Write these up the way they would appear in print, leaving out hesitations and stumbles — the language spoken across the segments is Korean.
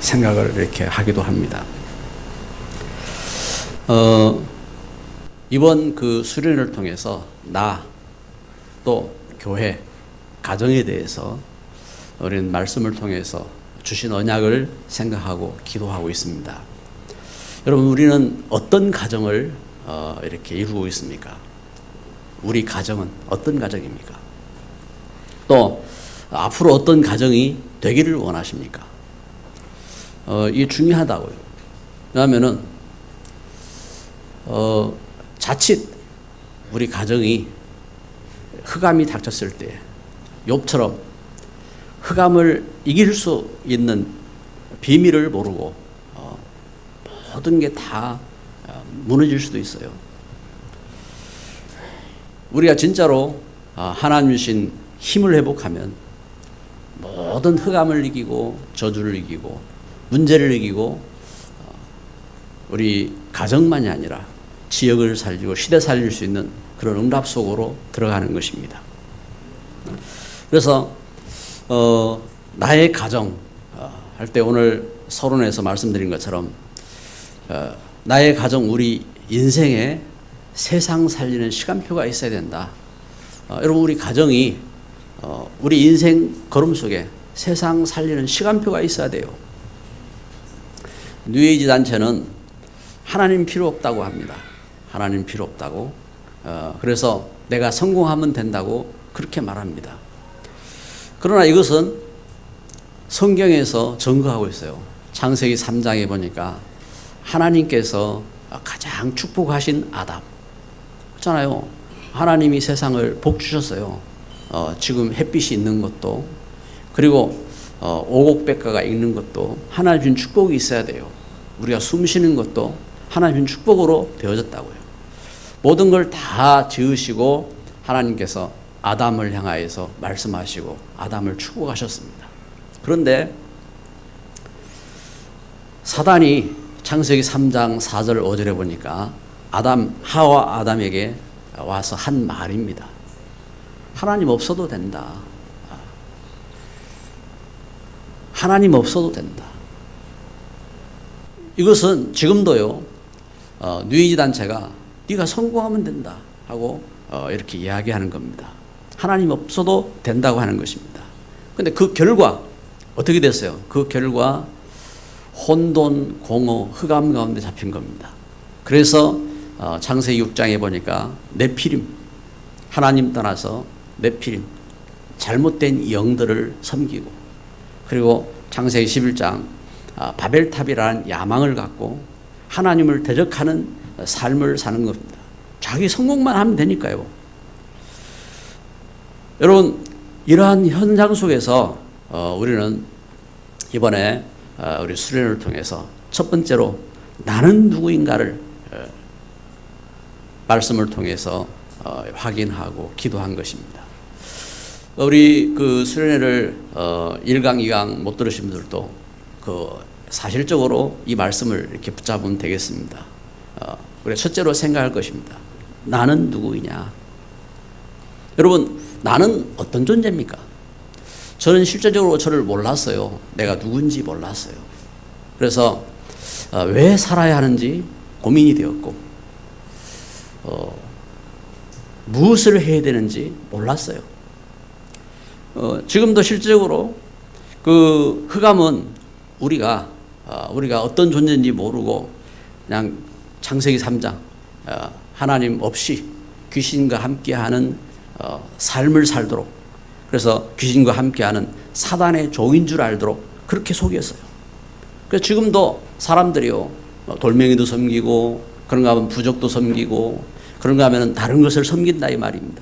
생각을 이렇게 하기도 합니다. 이번 그 수련을 통해서 나 또 교회, 가정에 대해서 우리는 말씀을 통해서 주신 언약을 생각하고 기도하고 있습니다. 여러분, 우리는 어떤 가정을 이렇게 이루고 있습니까? 우리 가정은 어떤 가정입니까? 또 앞으로 어떤 가정이 되기를 원하십니까? 이게 중요하다고요. 왜냐하면은 자칫 우리 가정이 흑암이 닥쳤을 때 욥처럼 흑암을 이길 수 있는 비밀을 모르고 모든 게 다 무너질 수도 있어요. 우리가 진짜로 하나님 주신 힘을 회복하면 모든 흑암을 이기고 저주를 이기고 문제를 이기고 우리 가정만이 아니라 지역을 살리고 시대 살릴 수 있는 그런 응답 속으로 들어가는 것입니다. 그래서 나의 가정 할 때 오늘 서론에서 말씀드린 것처럼 나의 가정, 우리 인생에 세상 살리는 시간표가 있어야 된다. 여러분, 우리 가정이 우리 인생 걸음 속에 세상 살리는 시간표가 있어야 돼요. 뉴에이지 단체는 하나님 필요 없다고 합니다. 하나님 필요 없다고. 그래서 내가 성공하면 된다고 그렇게 말합니다. 그러나 이것은 성경에서 증거하고 있어요. 창세기 3장에 보니까 하나님께서 가장 축복하신 아담. 그렇잖아요. 하나님이 세상을 복 주셨어요. 지금 햇빛이 있는 것도, 그리고 오곡백과가 있는 것도 하나님 준 축복이 있어야 돼요. 우리가 숨 쉬는 것도 하나님 준 축복으로 되어졌다고요. 모든 걸 다 지으시고 하나님께서 아담을 향하여서 말씀하시고 아담을 축복하셨습니다. 그런데 사단이 창세기 3장 4절 5절에 보니까 하와 아담에게 와서 한 말입니다. 하나님 없어도 된다. 하나님 없어도 된다. 이것은 지금도요, 뉴에이지 단체가 네가 성공하면 된다 하고 이렇게 이야기하는 겁니다. 하나님 없어도 된다고 하는 것입니다. 그런데 그 결과 어떻게 됐어요? 그 결과 혼돈, 공허, 흑암 가운데 잡힌 겁니다. 그래서 창세기 6장에 보니까 네피림, 하나님 떠나서 네피림, 잘못된 영들을 섬기고, 그리고 창세기 11장 바벨탑이라는 야망을 갖고 하나님을 대적하는 삶을 사는 겁니다. 자기 성공만 하면 되니까요. 여러분, 이러한 현장 속에서 우리는 이번에 우리 수련을 통해서 첫 번째로 나는 누구인가를 말씀을 통해서 확인하고 기도한 것입니다. 우리 그 수련회를 1강, 2강 못 들으신 분들도 사실적으로 이 말씀을 이렇게 붙잡으면 되겠습니다. 우리가 첫째로 생각할 것입니다. 나는 누구이냐? 여러분, 나는 어떤 존재입니까? 저는 실제적으로 저를 몰랐어요. 내가 누군지 몰랐어요. 그래서 왜 살아야 하는지 고민이 되었고, 무엇을 해야 되는지 몰랐어요. 지금도 실제적으로 그 흑암은 우리가 어떤 존재인지 모르고 그냥 창세기 3장 하나님 없이 귀신과 함께하는 삶을 살도록, 그래서 귀신과 함께하는 사단의 종인 줄 알도록 그렇게 속였어요. 그래서 지금도 사람들이요, 돌멩이도 섬기고 그런가 하면 부적도 섬기고 그런가 하면 다른 것을 섬긴다 이 말입니다.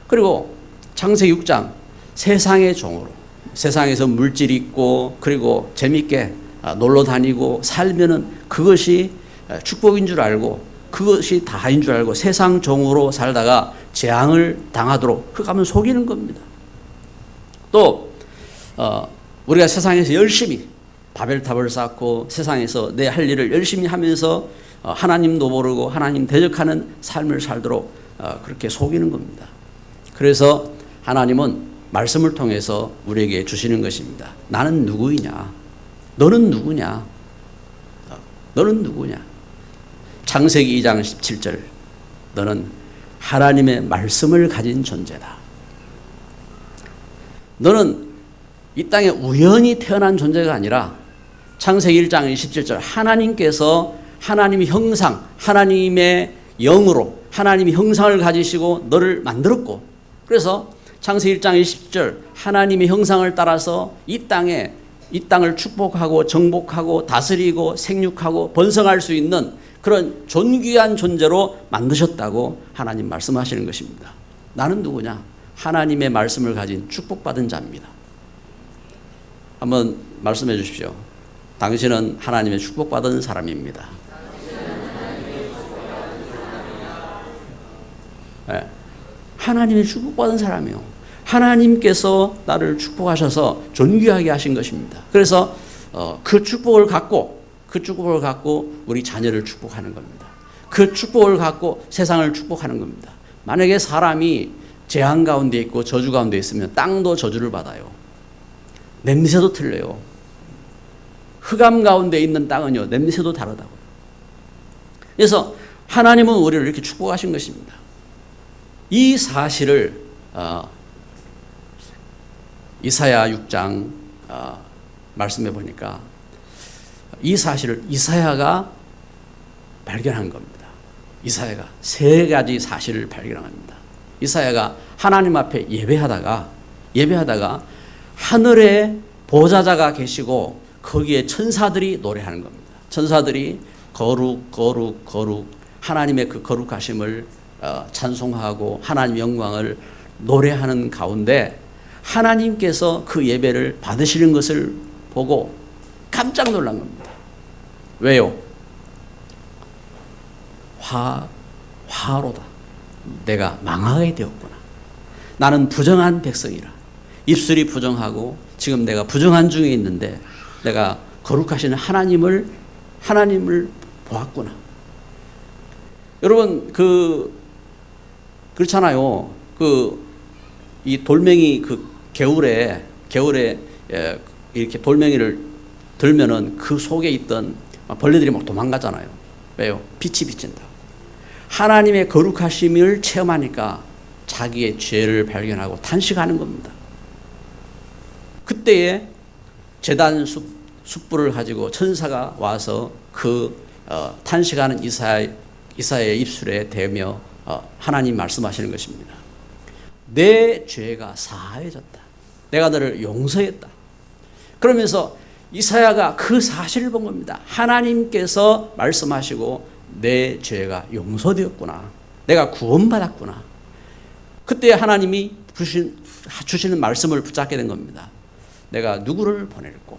그리고 창세기 6장 세상의 종으로, 세상에서 물질이 있고 그리고 재밌게 놀러 다니고 살면은 그것이 축복인 줄 알고 그것이 다인 줄 알고 세상 종으로 살다가 재앙을 당하도록 흑암은 속이는 겁니다. 또 우리가 세상에서 열심히 바벨탑을 쌓고 세상에서 내 할 일을 열심히 하면서 하나님도 모르고 하나님 대적하는 삶을 살도록 그렇게 속이는 겁니다. 그래서 하나님은 말씀을 통해서 우리에게 주시는 것입니다. 나는 누구이냐? 너는 누구냐? 너는 누구냐? 창세기 2장 17절. 너는 하나님의 말씀을 가진 존재다. 너는 이 땅에 우연히 태어난 존재가 아니라 창세기 1장 27절 하나님께서 하나님의 형상, 하나님의 영으로 하나님의 형상을 가지시고 너를 만들었고, 그래서 창세기 1장 20절 하나님의 형상을 따라서 이 땅을 축복하고 정복하고 다스리고 생육하고 번성할 수 있는 그런 존귀한 존재로 만드셨다고 하나님 말씀하시는 것입니다. 나는 누구냐? 하나님의 말씀을 가진 축복받은 자입니다. 한번 말씀해 주십시오. 당신은 하나님의 축복받은 사람입니다. 네. 하나님의 축복받은 사람이요. 하나님께서 나를 축복하셔서 존귀하게 하신 것입니다. 그래서 그 축복을 갖고 우리 자녀를 축복하는 겁니다. 그 축복을 갖고 세상을 축복하는 겁니다. 만약에 사람이 재앙 가운데 있고 저주 가운데 있으면 땅도 저주를 받아요. 냄새도 틀려요. 흑암 가운데 있는 땅은요, 냄새도 다르다고요. 그래서 하나님은 우리를 이렇게 축복하신 것입니다. 이 사실을 이사야 6장 말씀해 보니까 이 사실을 이사야가 발견한 겁니다. 이사야가 세 가지 사실을 발견합니다. 이사야가 하나님 앞에 예배하다가 하늘에 보좌자가 계시고 거기에 천사들이 노래하는 겁니다. 천사들이 거룩 거룩 거룩 하나님의 그 거룩하심을 찬송하고 하나님의 영광을 노래하는 가운데 하나님께서 그 예배를 받으시는 것을 보고 깜짝 놀란 겁니다. 왜요? 화로다. 내가 망하게 되었구나. 나는 부정한 백성이라. 입술이 부정하고 지금 내가 부정한 중에 있는데 내가 거룩하시는 하나님을 보았구나. 여러분 그렇잖아요. 이 돌멩이 겨울에 이렇게 돌멩이를 들면은 그 속에 있던 벌레들이 막 도망가잖아요. 왜요? 빛이 비친다고. 하나님의 거룩하심을 체험하니까 자기의 죄를 발견하고 탄식하는 겁니다. 그때에 제단 숯불을 가지고 천사가 와서 탄식하는 이사야의 입술에 대며 하나님 말씀하시는 것입니다. 내 죄가 사해졌다. 내가 너를 용서했다. 그러면서 이사야가 그 사실을 본 겁니다. 하나님께서 말씀하시고 내 죄가 용서되었구나. 내가 구원받았구나. 그때 하나님이 주시는 말씀을 붙잡게 된 겁니다. 내가 누구를 보낼꼬?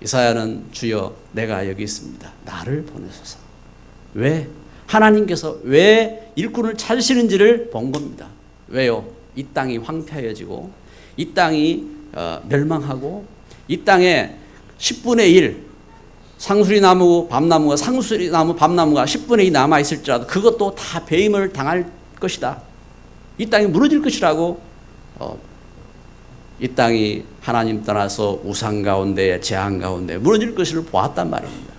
이사야는 주여 내가 여기 있습니다. 나를 보내소서. 왜? 하나님께서 왜 일꾼을 찾으시는지를 본 겁니다. 왜요? 이 땅이 황폐해지고 이 땅이 멸망하고 이 땅에 10분의 1 상수리나무, 밤나무가 10분의 2 남아있을지라도 그것도 다 배임을 당할 것이다. 이 땅이 무너질 것이라고 이 땅이 하나님 떠나서 우상 가운데 재앙 가운데 무너질 것을 보았단 말입니다.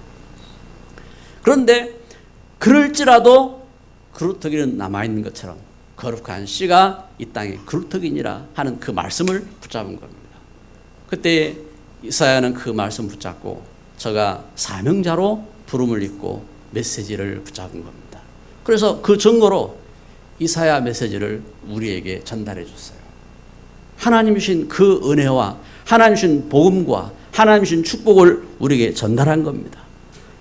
그런데 그럴지라도 그루터기는 남아있는 것처럼 거룩한 씨가 이 땅에 그루터기니라 하는 그 말씀을 붙잡은 겁니다. 그때 이사야는 그 말씀 붙잡고 저가 사명자로 부름을 입고 메시지를 붙잡은 겁니다. 그래서 그 증거로 이사야 메시지를 우리에게 전달해 줬어요. 하나님 주신 그 은혜와 하나님 주신 복음과 하나님 주신 축복을 우리에게 전달한 겁니다.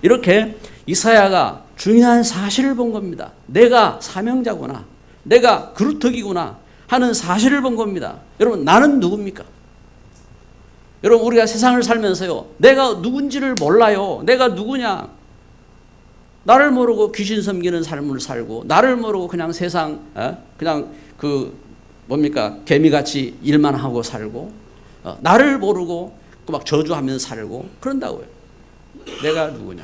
이렇게 이사야가 중요한 사실을 본 겁니다. 내가 사명자구나. 내가 그루터기구나 하는 사실을 본 겁니다. 여러분, 나는 누굽니까? 여러분, 우리가 세상을 살면서요, 내가 누군지를 몰라요. 내가 누구냐? 나를 모르고 귀신 섬기는 삶을 살고, 나를 모르고 그냥 세상, 그냥 개미같이 일만 하고 살고, 나를 모르고 막 저주하면서 살고, 그런다고요. 내가 누구냐?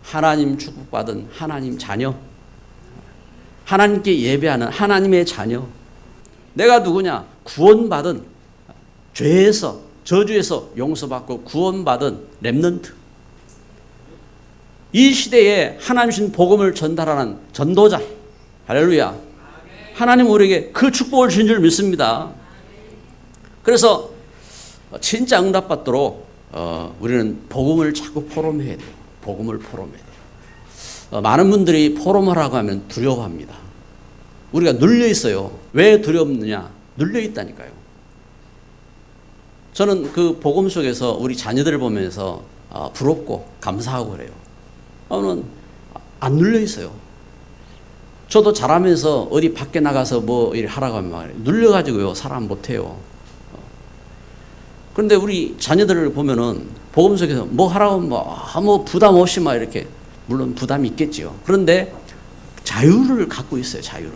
하나님 축복받은 하나님 자녀, 하나님께 예배하는 하나님의 자녀. 내가 누구냐? 구원받은 죄에서 저주에서 용서받고 구원받은 렘넌트, 이 시대에 하나님 주신 복음을 전달하는 전도자, 할렐루야. 하나님 우리에게 그 축복을 주신 줄 믿습니다. 그래서 진짜 응답받도록 우리는 복음을 자꾸 포럼해야 돼요. 복음을 포럼해야 돼요. 많은 분들이 포럼하라고 하면 두려워합니다. 우리가 눌려 있어요. 왜 두렵느냐? 눌려 있다니까요. 저는 그 복음 속에서 우리 자녀들을 보면서 부럽고 감사하고 그래요. 저는 안 눌려 있어요. 저도 잘하면서 어디 밖에 나가서 뭐 일 하라고 하면 막 눌려가지고요. 사람 못해요. 그런데 우리 자녀들을 보면은 복음 속에서 뭐 하라고 뭐 아무 부담 없이 막 이렇게, 물론 부담이 있겠지요. 그런데 자유를 갖고 있어요. 자유를.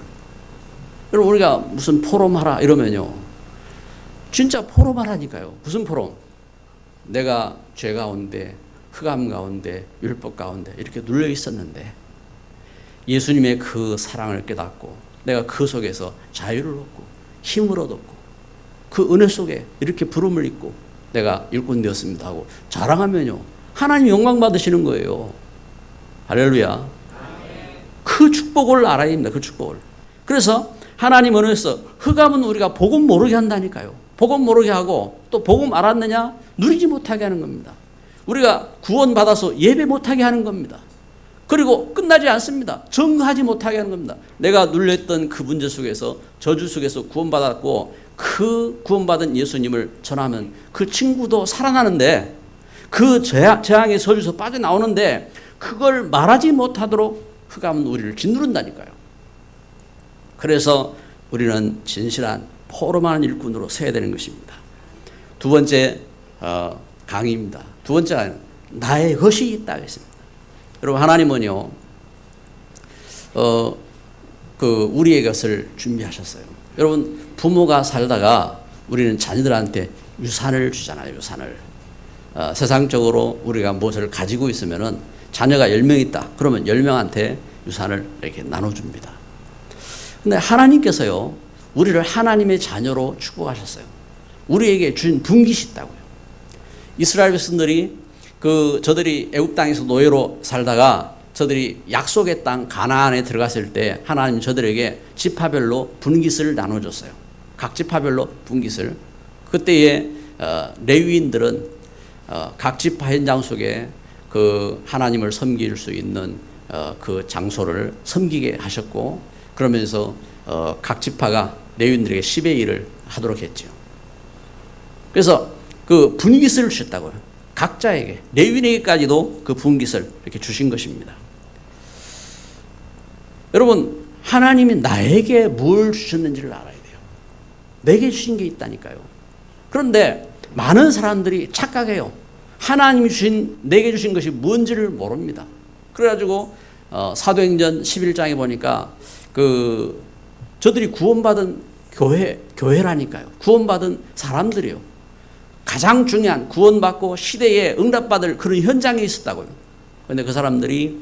여러분 우리가 무슨 포럼 하라 이러면요. 진짜 포럼 하라니까요. 무슨 포럼? 내가 죄 가운데, 흑암 가운데, 율법 가운데 이렇게 눌려 있었는데 예수님의 그 사랑을 깨닫고 내가 그 속에서 자유를 얻고 힘을 얻었고 그 은혜 속에 이렇게 부름을 입고 내가 일꾼 되었습니다 하고 자랑하면요. 하나님 영광 받으시는 거예요. 할렐루야. 그 축복을 알아야 됩니다. 그 축복을. 그래서 하나님 은혜에서 흑암은 우리가 복음 모르게 한다니까요. 복음 모르게 하고 또 복음 알았느냐? 누리지 못하게 하는 겁니다. 우리가 구원받아서 예배 못하게 하는 겁니다. 그리고 끝나지 않습니다. 정하지 못하게 하는 겁니다. 내가 눌렸던 그 문제 속에서 저주 속에서 구원받았고 그 구원받은 예수님을 전하면 그 친구도 살아나는데 그 재앙의 저주에서 빠져나오는데 그걸 말하지 못하도록 흑암은 우리를 짓누른다니까요. 그래서 우리는 진실한 포럼하는 일꾼으로 서야 되는 것입니다. 두 번째 강의입니다. 두 번째가 나의 것이 있다 했습니다. 여러분 하나님은요 우리의 것을 준비하셨어요. 여러분 부모가 살다가 우리는 자녀들한테 유산을 주잖아요. 유산을. 세상적으로 우리가 무엇을 가지고 있으면은 자녀가 10명 있다. 그러면 10명한테 유산을 이렇게 나눠줍니다. 근데 하나님께서요 우리를 하나님의 자녀로 축복하셨어요. 우리에게 준 분깃이 있다고요. 이스라엘 백성들이 저들이 애굽 땅에서 노예로 살다가 저들이 약속의 땅 가나안에 들어갔을 때 하나님 저들에게 지파별로 분깃을 나눠줬어요. 각 지파별로 분깃을. 그때에 레위인들은 각 지파 현장 속에 그 하나님을 섬길 수 있는 그 장소를 섬기게 하셨고 그러면서 각 지파가 레위인들에게 10의 1을 하도록 했죠. 그래서 그 분깃을 주셨다고요. 각자에게, 레위인에게까지도 그 분깃을 이렇게 주신 것입니다. 여러분, 하나님이 나에게 뭘 주셨는지를 알아야 돼요. 내게 주신 게 있다니까요. 그런데 많은 사람들이 착각해요. 하나님이 내게 주신 것이 뭔지를 모릅니다. 그래가지고 사도행전 11장에 보니까 저들이 구원받은 교회라니까요. 구원받은 사람들이요. 가장 중요한 구원받고 시대에 응답받을 그런 현장에 있었다고요. 그런데 그 사람들이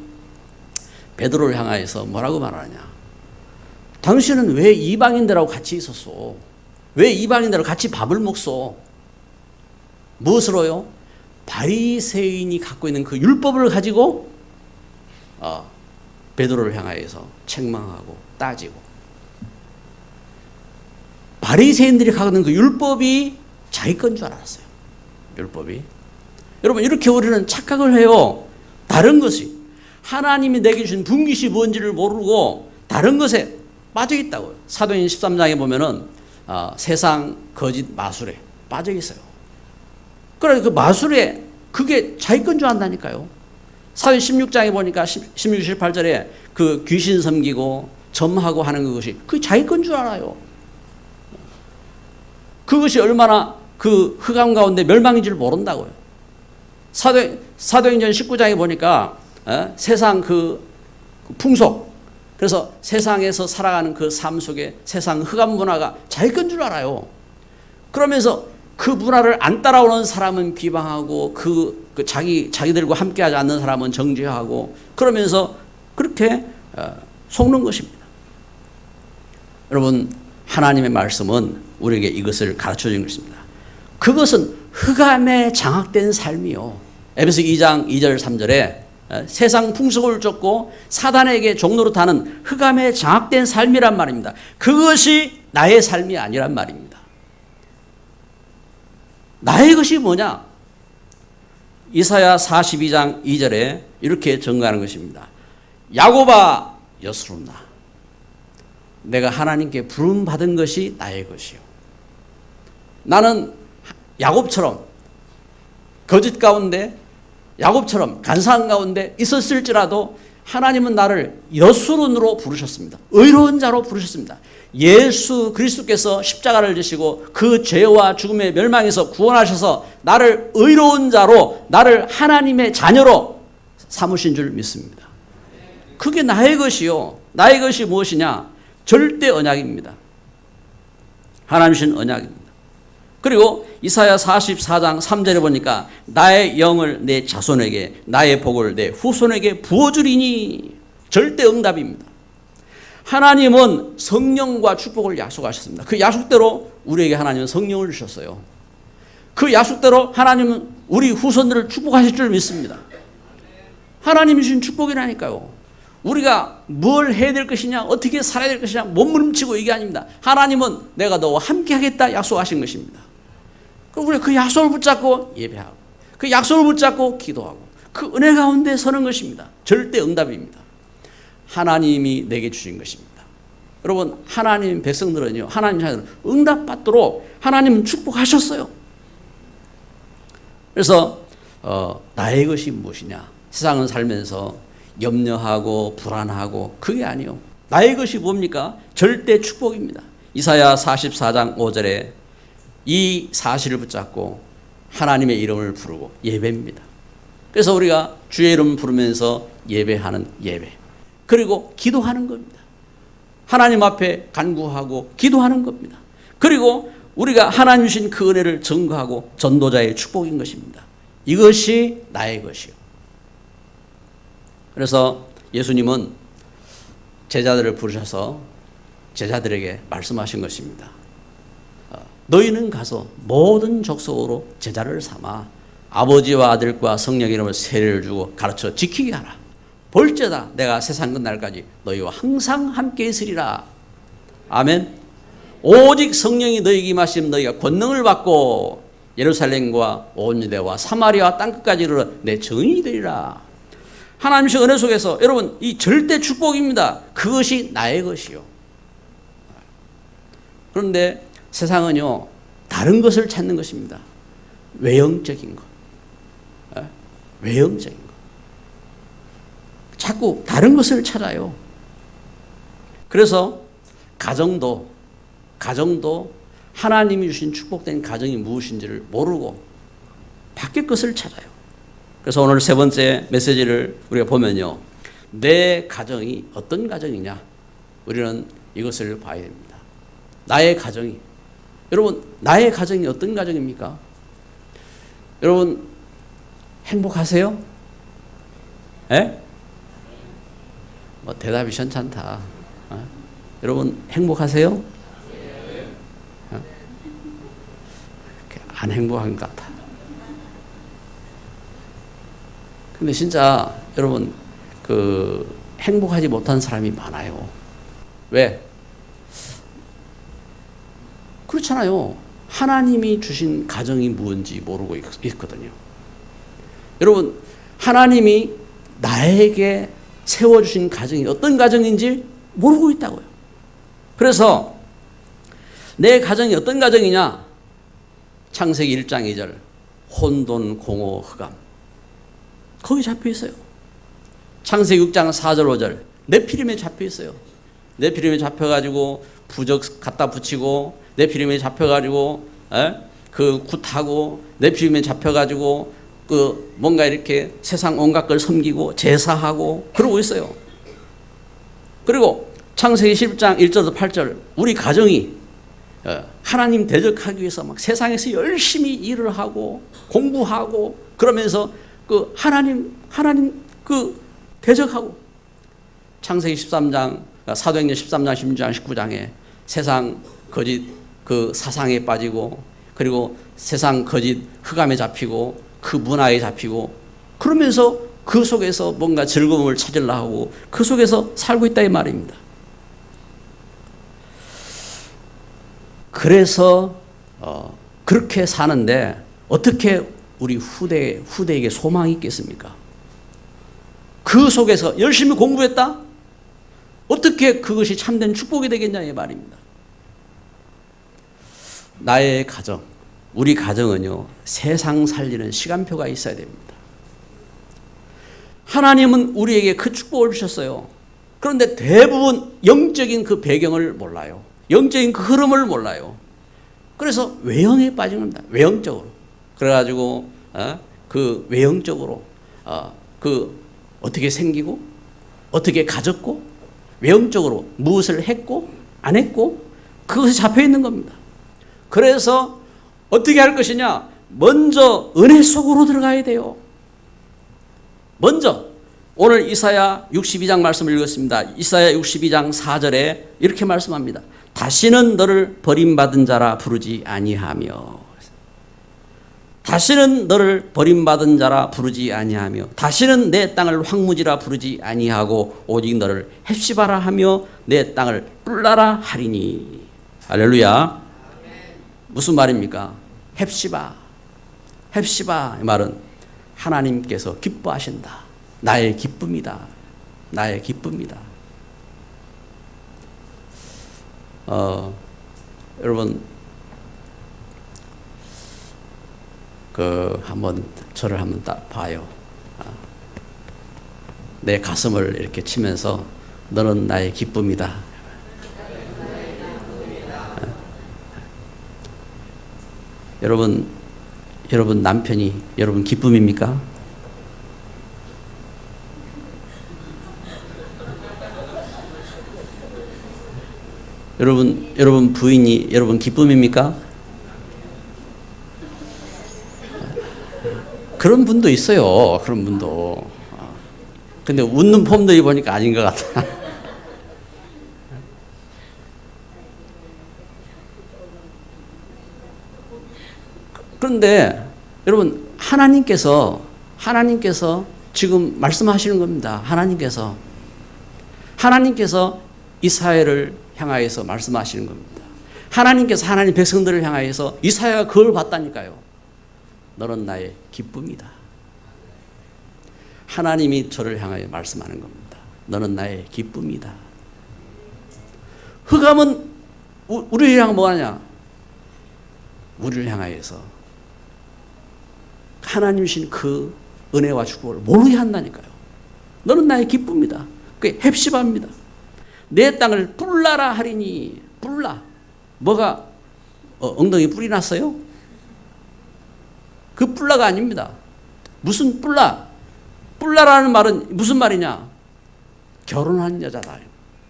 베드로를 향하여서 뭐라고 말하냐? 당신은 왜 이방인들하고 같이 있었어? 왜 이방인들하고 같이 밥을 먹소? 무엇으로요? 바리새인이 갖고 있는 그 율법을 가지고 베드로를 향하여서 책망하고 따지고 바리새인들이 갖고 있는 그 율법이 자기 건 줄 알았어요. 율법이. 여러분 이렇게 우리는 착각을 해요. 다른 것이 하나님이 내게 주신 분깃이 뭔지를 모르고 다른 것에 빠져 있다고요. 사도행전 13장에 보면은 세상 거짓 마술에 빠져 있어요. 그래 그 마술에 그게 자기 건 줄 안다니까요. 사도행전 16장에 보니까 16, 18절에 그 귀신 섬기고 점하고 하는 그것이 그게 자기 건 줄 알아요. 그것이 얼마나 그 흑암 가운데 멸망인지를 모른다고요. 사도행전 19장에 보니까 세상 그 풍속, 그래서 세상에서 살아가는 그 삶 속에 세상 흑암 문화가 자기 건 줄 알아요. 그러면서 그 문화를 안 따라오는 사람은 비방하고 자기들과 함께하지 않는 사람은 정죄하고 그러면서 그렇게 속는 것입니다. 여러분 하나님의 말씀은 우리에게 이것을 가르쳐 주는 것입니다. 그것은 흑암에 장악된 삶이요. 에베소 2장 2절 3절에 세상 풍속을 쫓고 사단에게 종노릇하는 흑암에 장악된 삶이란 말입니다. 그것이 나의 삶이 아니란 말입니다. 나의 것이 뭐냐? 이사야 42장 2절에 이렇게 증거하는 것입니다. 야곱아 여스룹나, 내가 하나님께 부름받은 것이 나의 것이요. 나는 야곱처럼 거짓 가운데, 야곱처럼 간사한 가운데 있었을지라도 하나님은 나를 여수론으로 부르셨습니다. 의로운 자로 부르셨습니다. 예수 그리스도께서 십자가를 지시고 그 죄와 죽음의 멸망에서 구원하셔서 나를 의로운 자로, 나를 하나님의 자녀로 삼으신 줄 믿습니다. 그게 나의 것이요. 나의 것이 무엇이냐? 절대 언약입니다. 하나님 주신 언약입니다. 그리고 이사야 44장 3절에 보니까 나의 영을 내 자손에게, 나의 복을 내 후손에게 부어주리니, 절대 응답입니다. 하나님은 성령과 축복을 약속하셨습니다. 그 약속대로 우리에게 하나님은 성령을 주셨어요. 그 약속대로 하나님은 우리 후손들을 축복하실 줄 믿습니다. 하나님이 주신 축복이라니까요. 우리가 뭘 해야 될 것이냐, 어떻게 살아야 될 것이냐 몸부림치고 이게 아닙니다. 하나님은 내가 너와 함께 하겠다 약속하신 것입니다. 그럼 우리가 그 약속을 붙잡고 예배하고, 그 약속을 붙잡고 기도하고, 그 은혜 가운데 서는 것입니다. 절대 응답입니다. 하나님이 내게 주신 것입니다. 여러분, 하나님 백성들은요, 하나님 자녀들은 응답받도록 하나님은 축복하셨어요. 그래서 나의 것이 무엇이냐? 세상을 살면서 염려하고 불안하고, 그게 아니요. 나의 것이 뭡니까? 절대 축복입니다. 이사야 44장 5절에 이 사실을 붙잡고 하나님의 이름을 부르고 예배입니다. 그래서 우리가 주의 이름 부르면서 예배하는 예배, 그리고 기도하는 겁니다. 하나님 앞에 간구하고 기도하는 겁니다. 그리고 우리가 하나님 주신 그 은혜를 증거하고 전도자의 축복인 것입니다. 이것이 나의 것이요. 그래서 예수님은 제자들을 부르셔서 제자들에게 말씀하신 것입니다. 너희는 가서 모든 족속으로 제자를 삼아 아버지와 아들과 성령의 이름으로 세례를 주고 가르쳐 지키게 하라. 볼지어다 내가 세상 끝날까지 너희와 항상 함께 있으리라. 아멘. 오직 성령이 너희에게 임하시면 너희가 권능을 받고 예루살렘과 온 유대와 사마리아와 땅끝까지 이르러 내 증인이 되리라. 하나님의 은혜 속에서 여러분, 이 절대 축복입니다. 그것이 나의 것이요. 그런데 세상은요, 다른 것을 찾는 것입니다. 외형적인 것. 외형적인 것. 자꾸 다른 것을 찾아요. 그래서 가정도 하나님이 주신 축복된 가정이 무엇인지를 모르고 밖의 것을 찾아요. 그래서 오늘 세 번째 메시지를 우리가 보면요, 내 가정이 어떤 가정이냐, 우리는 이것을 봐야 됩니다. 나의 가정이, 여러분, 나의 가정이 어떤 가정입니까? 여러분, 행복하세요? 예? 뭐 대답이 현찮다. 여러분, 행복하세요? 안 행복한 것 같아. 근데 진짜 여러분, 행복하지 못한 사람이 많아요. 왜? 그렇잖아요. 하나님이 주신 가정이 무엇인지 모르고 있거든요. 여러분, 하나님이 나에게 세워주신 가정이 어떤 가정인지 모르고 있다고요. 그래서 내 가정이 어떤 가정이냐? 창세기 1장 2절 혼돈, 공허, 흑암, 거기 잡혀 있어요. 창세기 6장 4절 5절 네피림에 잡혀 있어요. 네피림에 잡혀가지고 부적 갖다 붙이고, 네피림에 잡혀가지고 그 굿하고, 네피림에 잡혀가지고 뭔가 이렇게 세상 온갖 걸 섬기고 제사하고 그러고 있어요. 그리고 창세기 10장 1절부터 8절 우리 가정이 하나님 대적하기 위해서 막 세상에서 열심히 일을 하고 공부하고 그러면서 하나님 대적하고, 창세기 13장, 사도행전 13장, 16장, 19장에 세상 거짓 사상에 빠지고 그리고 세상 거짓 흑암에 잡히고 그 문화에 잡히고 그러면서 그 속에서 뭔가 즐거움을 찾으려 하고 그 속에서 살고 있다 이 말입니다. 그래서 그렇게 사는데 어떻게 우리 후대에게 소망이 있겠습니까? 그 속에서 열심히 공부했다? 어떻게 그것이 참된 축복이 되겠냐 이 말입니다. 나의 가정, 우리 가정은요, 세상 살리는 시간표가 있어야 됩니다. 하나님은 우리에게 그 축복을 주셨어요. 그런데 대부분 영적인 그 배경을 몰라요. 영적인 그 흐름을 몰라요. 그래서 외형에 빠진 겁니다. 외형적으로. 그래가지고 그 외형적으로 그 어떻게 생기고 어떻게 가졌고 외형적으로 무엇을 했고 안 했고 그것이 잡혀 있는 겁니다. 그래서 어떻게 할 것이냐? 먼저 은혜 속으로 들어가야 돼요. 먼저 오늘 이사야 62장 말씀을 읽었습니다. 이사야 62장 4절에 이렇게 말씀합니다. 다시는 너를 버림받은 자라 부르지 아니하며, 다시는 너를 버림받은 자라 부르지 아니하며, 다시는 내 땅을 황무지라 부르지 아니하고 오직 너를 헵시바라 하며 내 땅을 뿔라라 하리니. 할렐루야. 무슨 말입니까? 헵시바. 헵시바 이 말은 하나님께서 기뻐하신다. 나의 기쁨이다. 나의 기쁨이다. 여러분 한번 저를 한번 딱 봐요. 내 가슴을 이렇게 치면서 너는 나의 기쁨이다. 여러분 남편이 여러분 기쁨입니까? 여러분 부인이 여러분 기쁨입니까? 그런 분도 있어요. 그런 분도. 근데 웃는 폼들이 보니까 아닌 것 같아. 그런데 여러분 하나님께서 지금 말씀하시는 겁니다. 하나님께서 이스라엘을 향하여서 말씀하시는 겁니다. 하나님께서 하나님 백성들을 향하여서 이사야가 그걸 봤다니까요. 너는 나의 기쁨이다. 하나님이 저를 향하여 말씀하는 겁니다. 너는 나의 기쁨이다. 흑암은 우리를 향해 뭐하냐? 우리를 향하여서 하나님이신 그 은혜와 축복을 모르게 한다니까요. 너는 나의 기쁨이다. 그게 헵시바입니다. 내 땅을 뿔라라 하리니. 뿔라. 뭐가 엉덩이 뿔이 났어요? 그 뿔라가 아닙니다. 무슨 뿔라? 뿔라라는 말은 무슨 말이냐? 결혼한 여자다.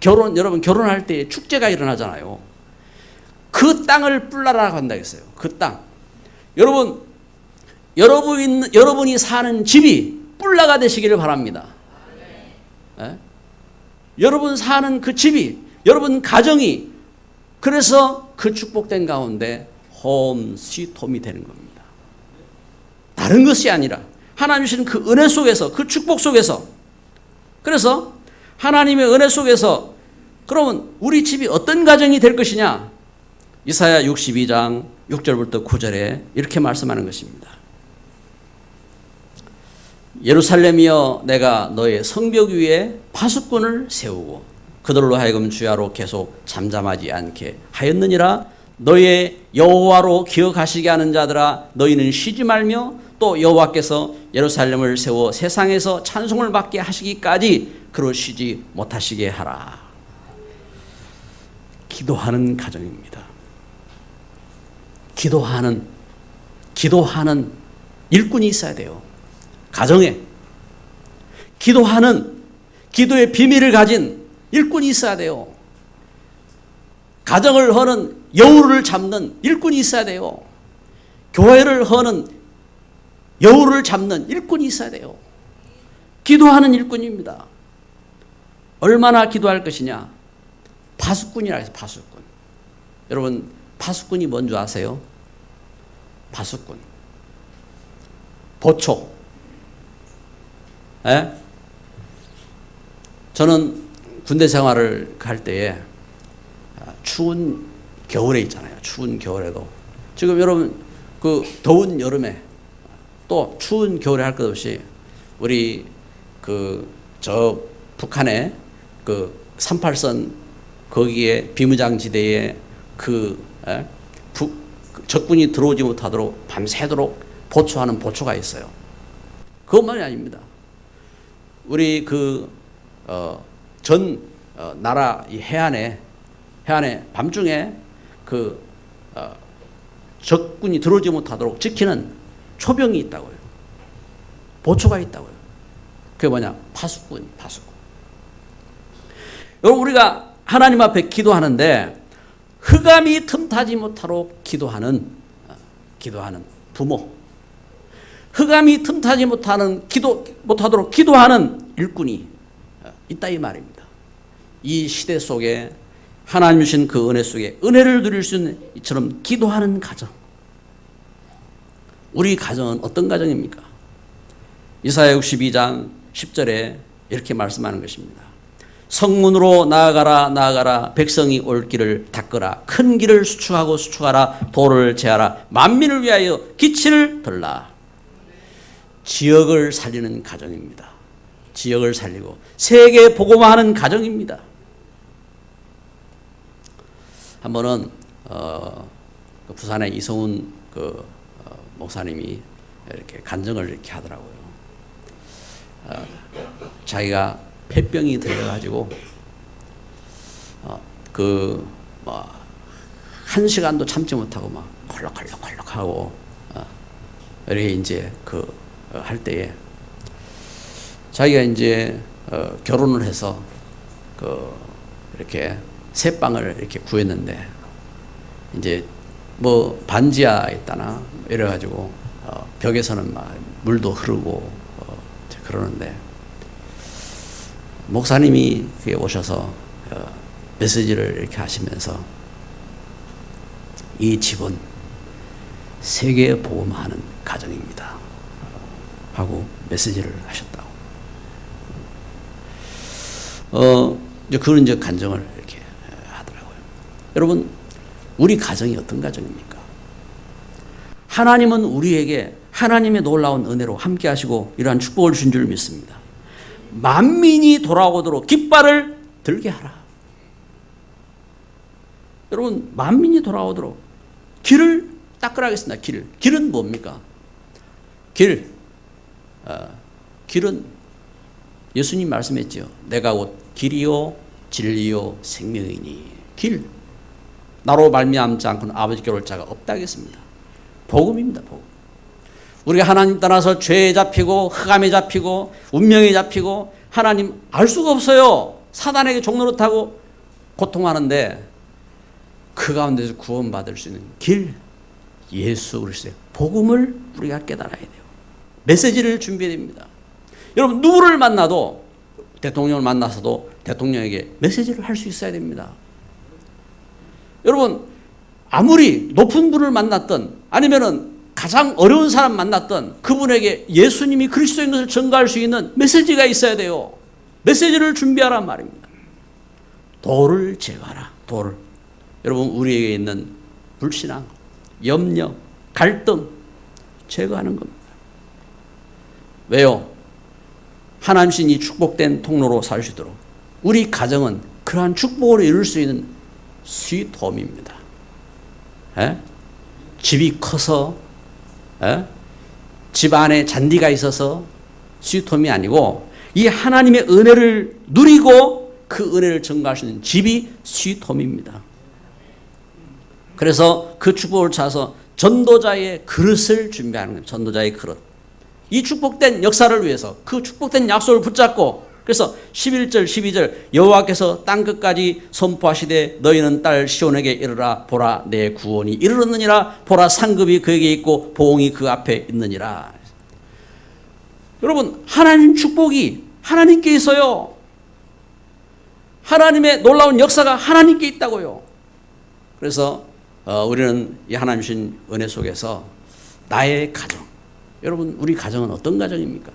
여러분 결혼할 때 축제가 일어나잖아요. 그 땅을 뿔라라고 한다 했어요. 그 땅. 여러분이 사는 집이 뿔라가 되시기를 바랍니다. 네? 여러분 사는 그 집이, 여러분 가정이, 그래서 그 축복된 가운데 홈 스위트 홈이 되는 겁니다. 다른 것이 아니라 하나님 주시는 그 은혜 속에서, 그 축복 속에서. 그래서 하나님의 은혜 속에서 그러면 우리 집이 어떤 가정이 될 것이냐? 이사야 62장 6절부터 9절에 이렇게 말씀하는 것입니다. 예루살렘이여, 내가 너의 성벽 위에 파수꾼을 세우고 그들로 하여금 주야로 계속 잠잠하지 않게 하였느니라. 너의 여호와로 기억하시게 하는 자들아, 너희는 쉬지 말며 또 여호와께서 예루살렘을 세워 세상에서 찬송을 받게 하시기까지 그로 쉬지 못하시게 하라. 기도하는 가정입니다. 기도하는 일꾼이 있어야 돼요. 가정에 기도의 비밀을 가진 일꾼이 있어야 돼요. 가정을 허는 여우를 잡는 일꾼이 있어야 돼요. 교회를 허는 여우를 잡는 일꾼이 있어야 돼요. 기도하는 일꾼입니다. 얼마나 기도할 것이냐? 파수꾼이라 해서 파수꾼. 여러분 파수꾼이 뭔지 아세요? 파수꾼, 보초. 예? 저는 군대 생활을 갈 때에 추운 겨울에 있잖아요. 추운 겨울에도 지금 여러분 그 더운 여름에 또 추운 겨울에 할 것 없이 우리 저 북한의 그 38선 거기에 비무장지대에 적군이 들어오지 못하도록 밤새도록 보초하는 보초가 있어요. 그것만이 아닙니다. 우리 나라 이 해안에 밤중에 적군이 들어오지 못하도록 지키는 초병이 있다고요. 보초가 있다고요. 그게 뭐냐? 파수꾼. 여러분, 우리가 하나님 앞에 기도하는데 흑암이 틈타지 못하도록 기도하는 부모, 흑암이 틈타지 못하도록 기도하는 일꾼이 있다 이 말입니다. 이 시대 속에 하나님 주신 그 은혜 속에 은혜를 누릴 수 있는 이처럼 기도하는 가정. 우리 가정은 어떤 가정입니까? 이사야 62장 10절에 이렇게 말씀하는 것입니다. 성문으로 나아가라 백성이 올 길을 닦으라 큰 길을 수축하라 도를 제하라 만민을 위하여 기치를 들라. 지역을 살리는 가정입니다. 지역을 살리고 세계에 복음화하는 가정입니다. 한 번은 부산의 이성훈 목사님이 이렇게 간증을 이렇게 하더라고요. 자기가 폐병이 들려가지고 한 시간도 참지 못하고 막 콜록콜록하고 이렇게 이제 할 때에 자기가 이제 결혼을 해서 이렇게 새빵을 이렇게 구했는데 이제 뭐 반지하 있다나 이래가지고 벽에서는 막 물도 흐르고 그러는데 목사님이 그에 오셔서 메시지를 이렇게 하시면서 이 집은 세계에 복음하는 가정입니다 하고 메시지를 하셨다고. 이제 그런 이제 간증을 이렇게 하더라고요. 여러분, 우리 가정이 어떤 가정입니까? 하나님은 우리에게 하나님의 놀라운 은혜로 함께 하시고 이러한 축복을 주신 줄 믿습니다. 만민이 돌아오도록 깃발을 들게 하라. 여러분, 만민이 돌아오도록 길을 닦으라 하겠습니다. 길은 뭡니까? 길은 예수님 말씀했죠. 내가 곧 길이요 진리요 생명이니. 길. 나로 말미암지 않고는 아버지께 올 자가 없다 하겠습니다. 복음입니다. 복음. 우리가 하나님 따라서 죄에 잡히고 흑암에 잡히고 운명에 잡히고 하나님 알 수가 없어요. 사단에게 종노릇하고 고통하는데 그 가운데서 구원받을 수 있는 길, 예수 그리스도의 복음을 우리가 깨달아야 돼요. 메시지를 준비해야 됩니다. 여러분, 누구를 만나도 대통령을 만나서도 대통령에게 메시지를 할 수 있어야 됩니다. 여러분, 아무리 높은 분을 만났던 아니면은 가장 어려운 사람 만났던 그분에게 예수님이 그리스도인 것을 전가할 수 있는 메시지가 있어야 돼요. 메시지를 준비하란 말입니다. 도를 제거하라. 도를. 여러분, 우리에게 있는 불신앙, 염려, 갈등 제거하는 겁니다. 왜요? 하나님 신이 축복된 통로로 살 수 있도록 우리 가정은 그러한 축복으로 이룰 수 있는 스윗홈입니다. 집이 커서 집 안에 잔디가 있어서 스윗홈이 아니고 이 하나님의 은혜를 누리고 그 은혜를 전가할 수 있는 집이 스윗홈입니다. 그래서 그 축복을 찾아서 전도자의 그릇을 준비하는 거예요. 전도자의 그릇. 이 축복된 역사를 위해서 그 축복된 약속을 붙잡고 그래서 11절 12절 여호와께서 땅끝까지 선포하시되 너희는 딸 시온에게 이르라 보라 내 구원이 이르렀느니라 보라 상급이 그에게 있고 보응이 그 앞에 있느니라. 여러분, 하나님 축복이 하나님께 있어요. 하나님의 놀라운 역사가 하나님께 있다고요. 그래서 우리는 이 하나님 주신 은혜 속에서 나의 가정. 여러분, 우리 가정은 어떤 가정입니까?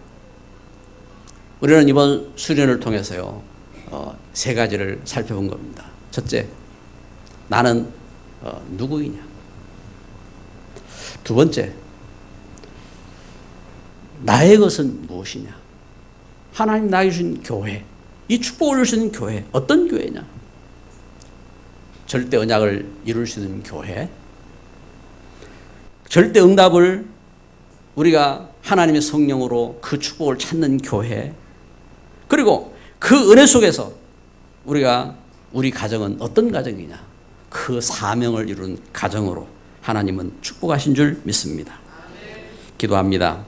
우리는 이번 수련을 통해서요, 세 가지를 살펴본 겁니다. 첫째, 나는 누구이냐? 두 번째, 나의 것은 무엇이냐? 하나님 나에게 주신 교회, 이 축복을 주신 교회, 어떤 교회냐? 절대 언약을 이룰 수 있는 교회, 절대 응답을 우리가 하나님의 성령으로 그 축복을 찾는 교회, 그리고 그 은혜 속에서 우리 가정은 어떤 가정이냐? 그 사명을 이룬 가정으로 하나님은 축복하신 줄 믿습니다. 기도합니다.